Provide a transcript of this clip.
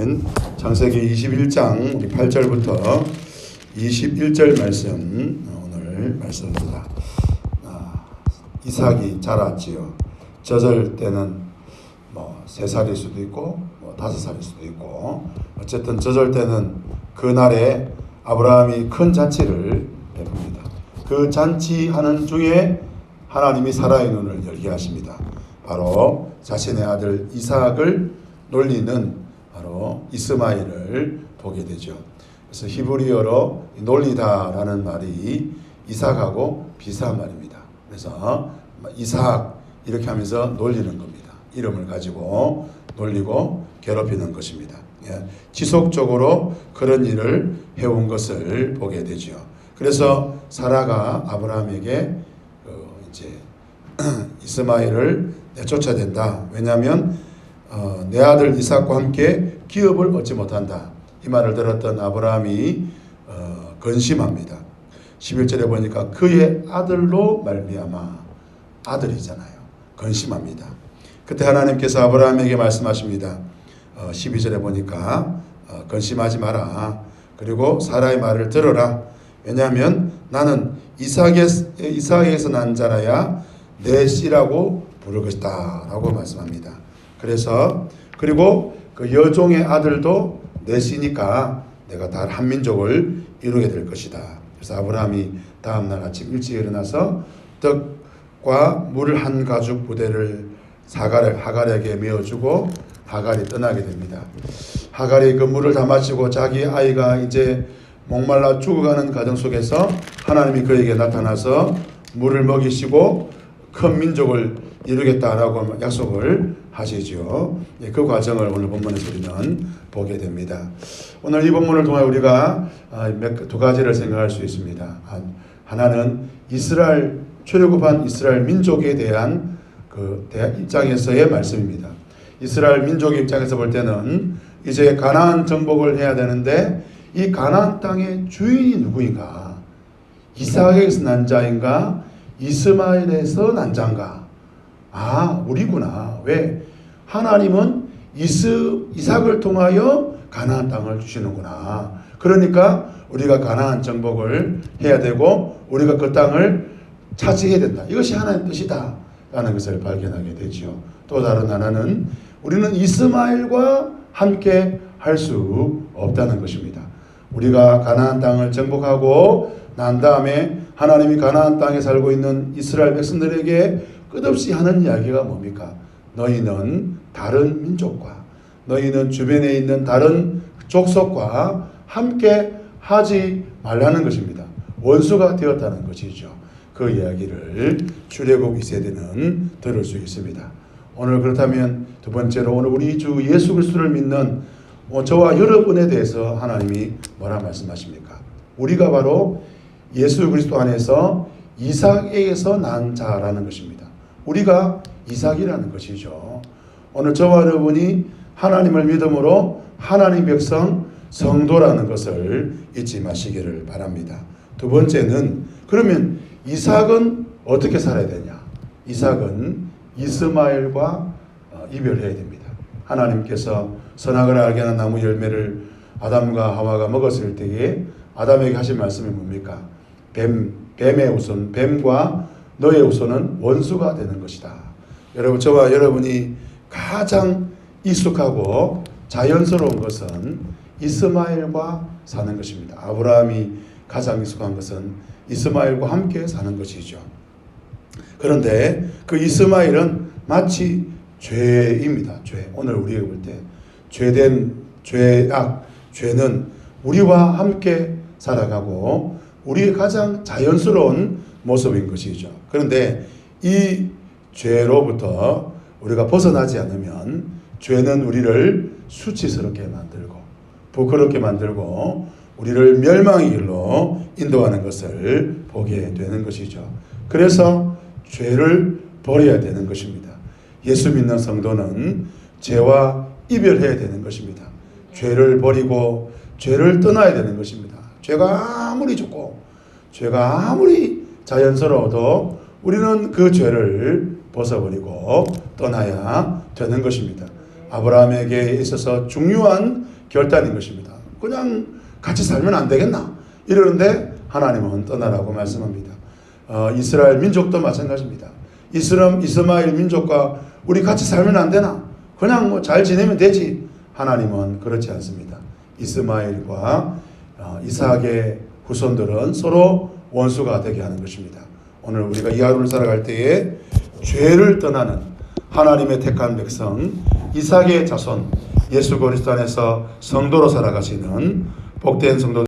그렇다면 창세기 21장 8절부터 21절 말씀 오늘 말씀입니다. 이삭이 자랐지요. 젖을 때는 3살일 수도 있고 5살일 수도 있고, 어쨌든 젖을 때는 그날에 아브라함이 큰 잔치를 베풉니다. 그 잔치하는 중에 하나님이 사라의 눈을 열게 하십니다. 바로 자신의 아들 이삭을 놀리는 바로 이스마엘을 보게 되죠. 그래서 히브리어로 놀리다라는 말이 이삭하고 비슷한 말입니다. 그래서 이삭 이렇게 하면서 놀리는 겁니다. 이름을 가지고 놀리고 괴롭히는 것입니다. 지속적으로 그런 일을 해온 것을 보게 되죠. 그래서 사라가 아브라함에게 이제 이스마엘을 내쫓아야 된다. 왜냐하면 내 아들 이삭과 함께 기업을 얻지 못한다. 이 말을 들었던 아브라함이 근심합니다. 11절에 보니까 그의 아들로 말미암아, 아들이잖아요. 근심합니다. 그때 하나님께서 아브라함에게 말씀하십니다. 12절에 보니까 근심하지 마라. 그리고 사라의 말을 들어라. 왜냐하면 나는 이삭에서 난 자라야 내 씨라고 부를 것이다 라고 말씀합니다. 그리고 그 여종의 아들도 내 씨니까 내가 다 한 민족을 이루게 될 것이다. 그래서 아브라함이 다음날 아침 일찍 일어나서 떡과 물 한 가죽 부대를 하갈에게 메어주고 하갈이 떠나게 됩니다. 하갈이 그 물을 다 마시고 자기 아이가 이제 목말라 죽어가는 과정 속에서 하나님이 그에게 나타나서 물을 먹이시고 큰 민족을 이루겠다라고 약속을 하시죠. 그 과정을 오늘 본문에서 우리는 보게 됩니다. 오늘 이 본문을 통해 우리가 두 가지를 생각할 수 있습니다. 하나는 출애굽한 이스라엘 민족에 대한 그 입장에서의 말씀입니다. 이스라엘 민족의 입장에서 볼 때는 이제 가나안 정복을 해야 되는데 이 가나안 땅의 주인이 누구인가? 이삭에서 난 자인가? 이스마엘에서 난 자인가? 우리구나. 왜? 하나님은 이삭을 통하여 가나안 땅을 주시는구나. 그러니까 우리가 가나안 정복을 해야 되고 우리가 그 땅을 차지해야 된다. 이것이 하나님의 뜻이다 라는 것을 발견하게 되죠. 또 다른 하나는 우리는 이스마엘과 함께 할 수 없다는 것입니다. 우리가 가나안 땅을 정복하고 난 다음에 하나님이 가나안 땅에 살고 있는 이스라엘 백성들에게 끝없이 하는 이야기가 뭡니까? 너희는 다른 민족과 너희는 주변에 있는 다른 족속과 함께 하지 말라는 것입니다. 원수가 되었다는 것이죠. 그 이야기를 출애굽 2세대는 들을 수 있습니다. 오늘 그렇다면 두 번째로 오늘 우리 주 예수 그리스도를 믿는 저와 여러분에 대해서 하나님이 뭐라 말씀하십니까? 우리가 바로 예수 그리스도 안에서 이삭에게서 난 자라는 것입니다. 우리가 이삭이라는 것이죠. 오늘 저와 여러분이 하나님을 믿음으로 하나님 백성 성도라는 것을 잊지 마시기를 바랍니다. 두 번째는 그러면 이삭은 어떻게 살아야 되냐? 이삭은 이스마엘과 이별해야 됩니다. 하나님께서 선악을 알게 하는 나무 열매를 아담과 하와가 먹었을 때에 아담에게 하신 말씀이 뭡니까? 뱀과 너의 후손은 원수가 되는 것이다. 여러분, 저와 여러분이 가장 익숙하고 자연스러운 것은 이스마엘과 사는 것입니다. 아브라함이 가장 익숙한 것은 이스마엘과 함께 사는 것이죠. 그런데 그 이스마엘은 마치 죄입니다. 죄. 오늘 우리가 볼 때 죄는 우리와 함께 살아가고 우리의 가장 자연스러운 모습인 것이죠. 그런데 이 죄로부터 우리가 벗어나지 않으면 죄는 우리를 수치스럽게 만들고 부끄럽게 만들고 우리를 멸망의 길로 인도하는 것을 보게 되는 것이죠. 그래서 죄를 버려야 되는 것입니다. 예수 믿는 성도는 죄와 이별해야 되는 것입니다. 죄를 버리고 죄를 떠나야 되는 것입니다. 죄가 아무리 좋고 죄가 아무리 자연스러워도 우리는 그 죄를 벗어버리고 떠나야 되는 것입니다. 아브라함에게 있어서 중요한 결단인 것입니다. 그냥 같이 살면 안 되겠나? 이러는데 하나님은 떠나라고 말씀합니다. 이스라엘 민족도 마찬가지입니다. 이스마엘 민족과 우리 같이 살면 안 되나? 그냥 뭐 잘 지내면 되지. 하나님은 그렇지 않습니다. 이스마엘과 이삭의 후손들은 서로 원수가 되게 하는 것입니다. 오늘 우리가 이 하루를 살아갈 때에 죄를 떠나는 하나님의 택한 백성 이삭의 자손 예수 그리스도 안에서 성도로 살아가시는 복된 성도